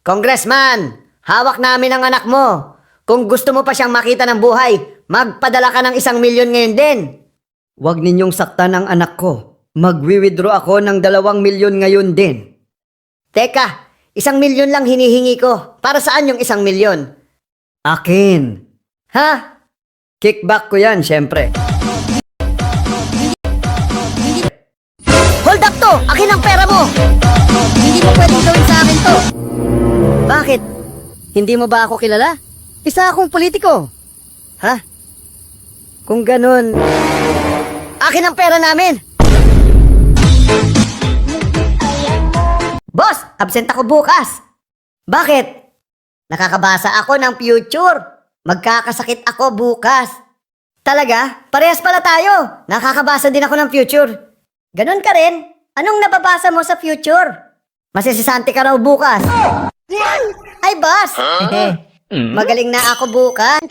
Congressman, hawak namin ang anak mo. Kung gusto mo pa siyang makita ng buhay, magpadala ka ng 1,000,000 ngayon din. Huwag ninyong saktan ang anak ko. Magwi-withdraw ako ng 2,000,000 ngayon din. Teka, 1,000,000 lang hinihingi ko. Para saan yung 1,000,000? Akin. Ha? Kickback ko yan, syempre. Hold up to! Akin ang pera mo! Hindi mo pwedeng gawin sa akin to. Bakit? Hindi mo ba ako kilala? Isa akong politiko. Ha? Kung ganun, akin ang pera namin! Boss, absent ako bukas. Bakit? Nakakabasa ako ng future. Magkakasakit ako bukas. Talaga? Parehas pala tayo. Nakakabasa din ako ng future. Ganon ka rin? Anong nababasa mo sa future? Masisisante ka raw bukas. Ay, boss! Magaling na ako bukas.